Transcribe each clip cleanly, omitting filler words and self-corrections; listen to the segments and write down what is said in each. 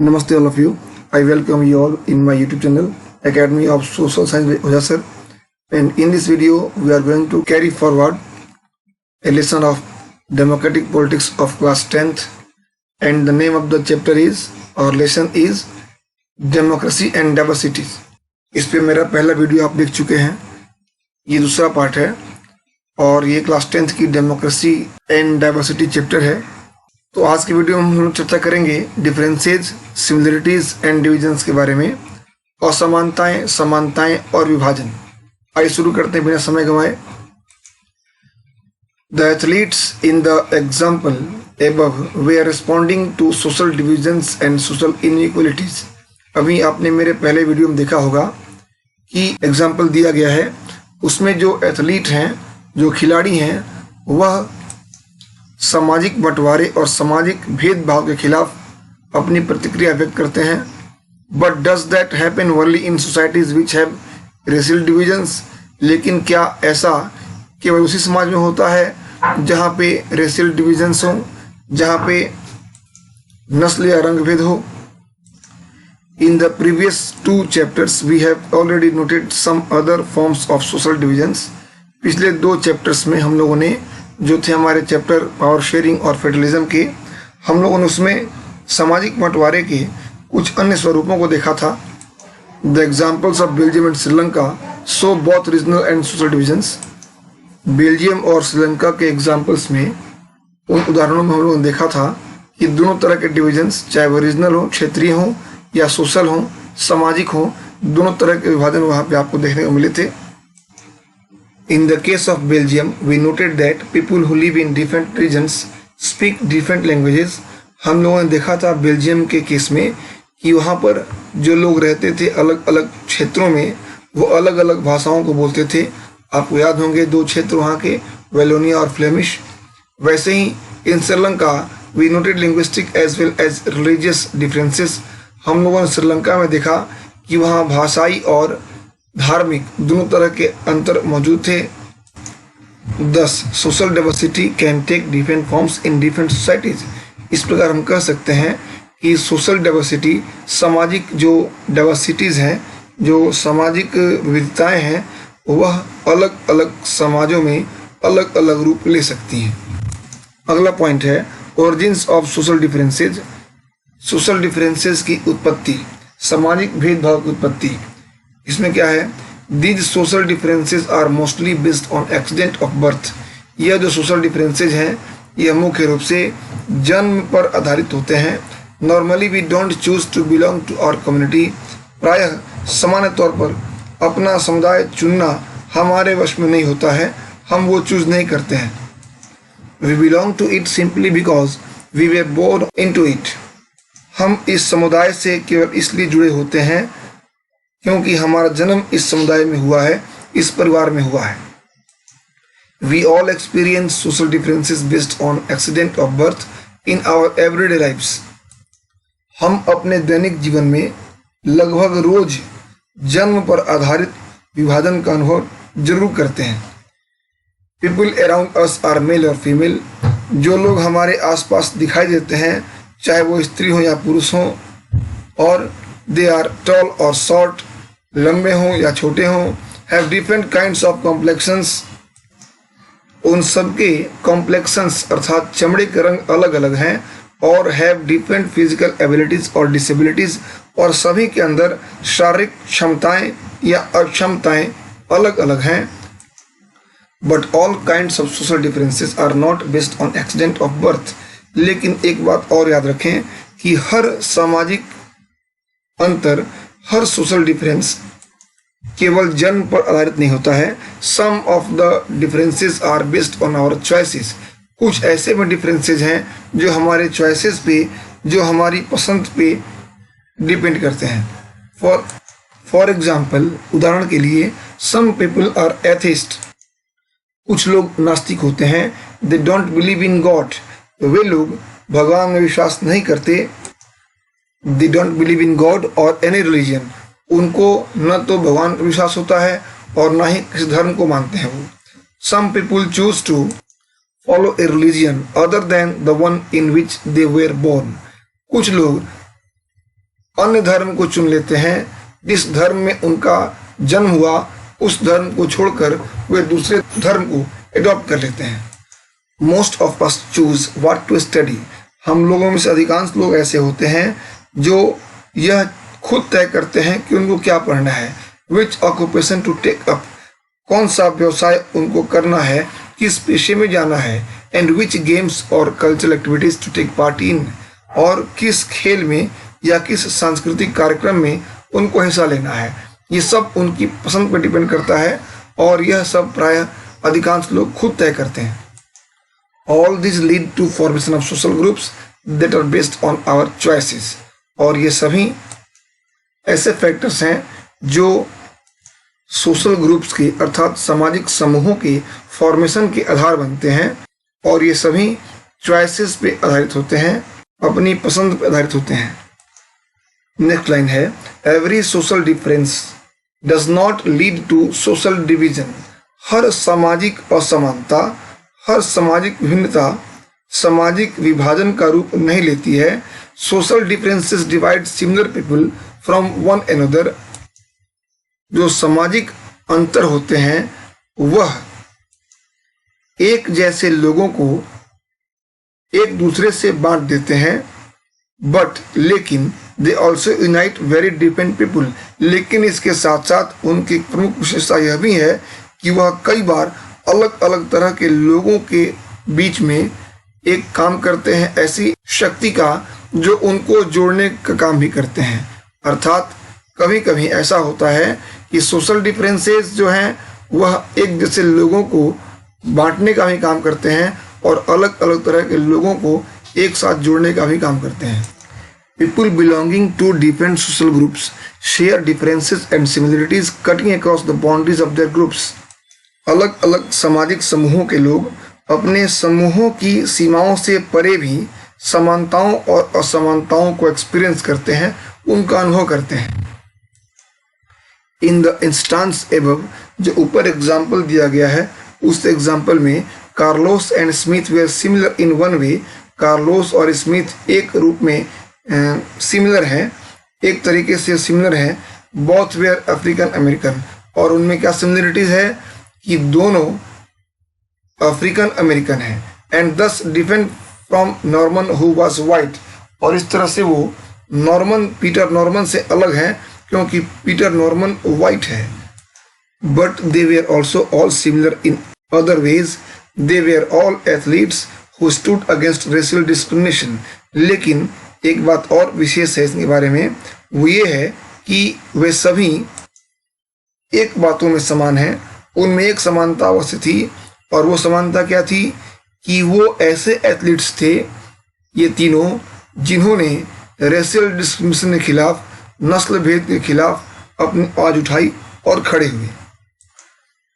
Namaste all of you. I welcome you all in my YouTube channel Academy of Social Science by Ojha Sir. And in this video we are going to carry forward a lesson of democratic politics of class 10th, and the name of the chapter is or lesson is democracy and diversity. इस पे मेरा पहला video आप देख चुके हैं, ये दूसरा पार्ट है और ये क्लास 10th की डेमोक्रेसी एंड डाइवर्सिटी चैप्टर है। तो आज की वीडियो में हम लोग चर्चा करेंगे डिफरेंसेस, सिमिलरिटीज एंड डिविजन्स के बारे में, असमानताएं, समानताएं और विभाजन। आइए शुरू करते हैं बिना समय गंवाए। The athletes in the example above were responding to social divisions and social inequalities। अभी आपने मेरे पहले वीडियो में देखा होगा कि एग्जाम्पल दिया गया है, उसमें जो एथलीट हैं, जो खिलाड़ी हैं, वह सामाजिक बंटवारे और सामाजिक भेदभाव के खिलाफ अपनी प्रतिक्रिया व्यक्त करते हैं। But does that happen only in societies which have racial divisions? लेकिन क्या ऐसा केवल उसी समाज में होता है जहाँ पे रेशियल डिविजन्स हो, जहाँ पे नस्ल या रंग भेद हो? In the previous 2 chapters we have already noted some other forms of social divisions. पिछले 2 चैप्टर्स में हम लोगों ने, जो थे हमारे चैप्टर पावर शेयरिंग और फेडरलिज्म के, हम लोगों ने उसमें सामाजिक बंटवारे के कुछ अन्य स्वरूपों को देखा था। The examples of Belgium and Sri Lanka so both regional and social divisions. Belgium और श्रीलंका के एग्जाम्पल्स में, उन उदाहरणों में हम लोगों ने देखा था कि दोनों तरह के डिविजन्स, चाहे वो रीजनल हो, क्षेत्रीय हो या सोशल हो, सामाजिक हो, दोनों तरह के विभाजन वहाँ पे आपको देखने को मिले थे। In the case of Belgium, we noted that people who live in different regions speak different languages। हम लोगों ने देखा था बेल्जियम के केस में कि वहाँ पर जो लोग रहते थे अलग अलग क्षेत्रों में, वो अलग अलग भाषाओं को बोलते थे। आपको याद होंगे 2 क्षेत्र वहाँ के, वेलोनिया और फ्लेमिश। वैसे ही in Sri Lanka we noted linguistic as well as religious differences. हम लोगों ने श्रीलंका में देखा कि वहाँ भाषाई और धार्मिक दोनों तरह के अंतर मौजूद थे। Thus social diversity can take different forms in different societies. इस प्रकार हम कह सकते हैं कि सोशल डाइवर्सिटी, सामाजिक जो डाइवर्सिटीज हैं, जो सामाजिक विविधताएं हैं, वह अलग अलग समाजों में अलग अलग रूप ले सकती हैं। अगला पॉइंट है origins of social differences. Social differences की उत्पत्ति, सामाजिक भेदभाव की उत्पत्ति। इसमें क्या है? These social differences are mostly based on accident of birth. यह जो सोशल डिफरेंसेज हैं, यह मुख्य रूप से जन्म पर आधारित होते हैं। Normally we don't choose to belong to our community. प्रायः सामान्य तौर पर अपना समुदाय चुनना हमारे वश में नहीं होता है, हम वो चूज नहीं करते हैं। We belong to it simply because we were born into it. हम इस समुदाय से केवल इसलिए जुड़े होते हैं क्योंकि हमारा जन्म इस समुदाय में हुआ है, इस परिवार में हुआ है। We all experience social differences based on accident of birth in our everyday lifes. हम अपने दैनिक जीवन में लगभग रोज जन्म पर आधारित विभाजन का अनुभव जरूर करते हैं। People around us are male और फीमेल। जो लोग हमारे आसपास दिखाई देते हैं, चाहे वो स्त्री हो या पुरुष हो, और दे आर टॉल और शॉर्ट, लंबे हों या छोटे हों, have different kinds of complexions. उन सबके कॉम्प्लेक्शंस अर्थात चमड़े के रंग अलग अलग हैं, और हैव डिफरेंट फिजिकल एबिलिटीज और डिसेबिलिटीज, और सभी के अंदर शारीरिक क्षमताएं या अक्षमताएं अलग अलग हैं। But all kinds of social differences are not based on accident of birth. लेकिन एक बात और याद रखें कि हर सामाजिक अंतर, हर सोशल डिफरेंस केवल जन्म पर आधारित नहीं होता है। Some of the differences are based on our choices. कुछ ऐसे में डिफरेंसेस हैं जो हमारे चॉइसेस पे, जो हमारी पसंद पे डिपेंड करते हैं। फॉर एग्जाम्पल, उदाहरण के लिए, सम पीपल आर एथिस्ट। कुछ लोग नास्तिक होते हैं। They don't believe in God. वे लोग भगवान में विश्वास नहीं करते। They don't believe in God और एनी रिलीजन। उनको न तो भगवान पर विश्वास होता है और न ही किसी धर्म को मानते हैं वो। Some people choose to follow a religion other than the one in which they were born. कुछ लोग अन्य धर्म को चुन लेते हैं। जिस धर्म में उनका जन्म हुआ उस धर्म को छोड़कर वे दूसरे धर्म को एडॉप्ट कर लेते हैं। Most of us choose what to study. हम लोगों में से अधिकांश लोग ऐसे होते हैं जो यह खुद तय करते हैं कि उनको क्या पढ़ना है। विच ऑक्यूपेशन टू टेक अप। कौन सा व्यवसाय उनको करना है, किस पेशे में जाना है। एंड विच गेम्स और cultural activities to take part in. और किस खेल में या किस सांस्कृतिक कार्यक्रम में उनको हिस्सा लेना है। ये सब उनकी पसंद पर डिपेंड करता है और यह सब प्रायः अधिकांश लोग खुद तय करते हैं। All these lead to formation of social groups that are based on our choices। और ये सभी ऐसे फैक्टर्स हैं जो सोशल ग्रुप्स के अर्थात सामाजिक समूहों के फॉर्मेशन के आधार बनते हैं और ये सभी चॉइसेस पे आधारित होते हैं, अपनी पसंद पे आधारित होते हैं। नेक्स्ट लाइन है, every social difference does not lead to social division. हर सामाजिक असमानता, हर सामाजिक भिन्नता सामाजिक विभाजन का रूप नहीं लेती है। Social differences divide similar people from one another. जो सामाजिक अंतर होते हैं वह एक जैसे लोगों को एक दूसरे से बांट देते हैं, लेकिन they also unite very different people. लेकिन इसके साथ साथ उनकी प्रमुख विशेषता यह भी है कि वह कई बार अलग अलग तरह के लोगों के बीच में एक काम करते हैं, ऐसी शक्ति का जो उनको जोड़ने का काम भी करते हैं। अर्थात कभी कभी ऐसा होता है कि सोशल डिफरेंसेस जो हैं वह एक जैसे लोगों को बांटने का भी काम करते हैं और अलग अलग तरह के लोगों को एक साथ जोड़ने का भी काम करते हैं। People belonging to different social groups share differences and similarities cutting across the boundaries of their groups। अलग अलग सामाजिक समूहों के लोग अपने समूहों की सीमाओं से परे भी समानताओं और असमानताओं को एक्सपीरियंस करते हैं, उनका अनुभव करते हैं। इन द इंस्टांस एबव, जो ऊपर एग्जाम्पल दिया गया है उस एग्जाम्पल में Carlos and Smith were similar in one way. Carlos और स्मिथ एक रूप में सिमिलर हैं, एक तरीके से सिमिलर हैं। बोथ वेयर अफ्रीकन अमेरिकन, और उनमें क्या सिमिलरिटीज है कि दोनों अफ्रीकन अमेरिकन हैं। एंड दस different from Norman who was white, और इस तरह से वो पीटर नॉर्मन से अलग हैं क्योंकि पीटर नॉर्मन वाइट है। But they were also all similar in other ways. They were all athletes who stood against racial discrimination. लेकिन एक बात और विशेष है इसके बारे में, वो ये है कि वे सभी एक बातों में समान हैं। उनमें एक समानता अवश्य थी, और वो समानता क्या थी कि वो ऐसे एथलीट्स थे, ये तीनों, जिन्होंने रेशियल डिस्क्रिमिनेशन के खिलाफ, नस्ल भेद के खिलाफ अपनी आवाज उठाई और खड़े हुए।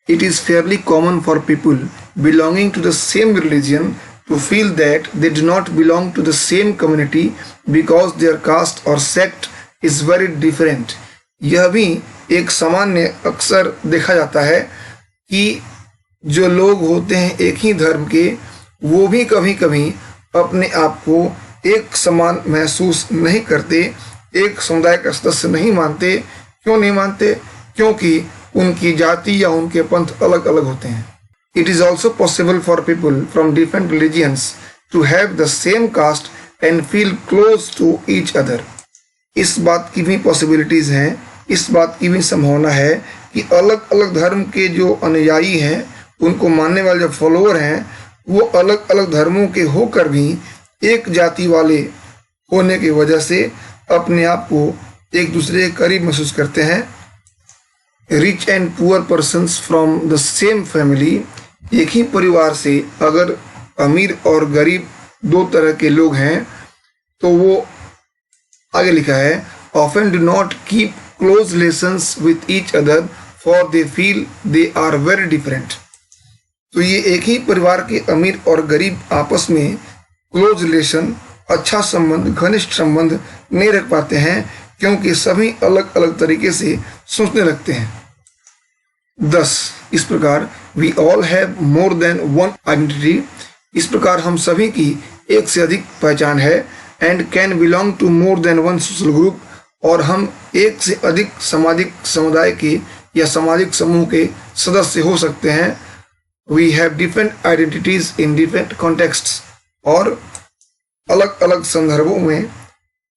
It is fairly common for people belonging to the same religion to feel that they do not belong to the same community because their caste or sect is very different। यह भी एक सामान्य अक्सर देखा जाता है कि जो लोग होते हैं एक ही धर्म के, वो भी कभी कभी अपने आप को एक समान महसूस नहीं करते, एक समुदाय का सदस्य नहीं मानते। क्यों नहीं मानते? क्योंकि उनकी जाति या उनके पंथ अलग अलग होते हैं। It is also possible for people from different religions to have the same caste and feel close to each other। इस बात की भी पॉसिबिलिटीज हैं, इस बात की भी संभावना है कि अलग अलग धर्म के जो अनुयायी हैं, उनको मानने वाले जो फॉलोअर हैं, वो अलग अलग धर्मों के होकर भी एक जाति वाले होने की वजह से अपने आप को एक दूसरे के करीब महसूस करते हैं। Rich and poor persons from the same family, एक ही परिवार से अगर अमीर और गरीब दो तरह के लोग हैं तो वो आगे लिखा है, often do not keep close relations with each other for they feel they are very different. तो ये एक ही परिवार के अमीर और गरीब आपस में क्लोज रिलेशन, अच्छा संबंध, घनिष्ठ संबंध नहीं रख पाते हैं क्योंकि सभी अलग अलग तरीके से सोचने लगते हैं। 10 इस प्रकार we all have more than one identity, इस प्रकार हम सभी की एक से अधिक पहचान है। And can belong to more than one social group, और हम एक से अधिक सामाजिक समुदाय के या सामाजिक समूह के सदस्य हो सकते हैं। We have different identities in different contexts, और अलग अलग संदर्भों में,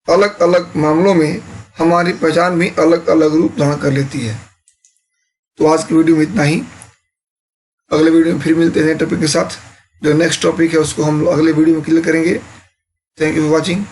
अलग अलग मामलों में हमारी पहचान भी अलग अलग रूप धारण कर लेती है। तो आज की वीडियो में इतना ही। अगले वीडियो में फिर मिलते हैं टॉपिक के साथ। जो नेक्स्ट टॉपिक है उसको हम अगले वीडियो में क्लियर करेंगे। Thank you for watching.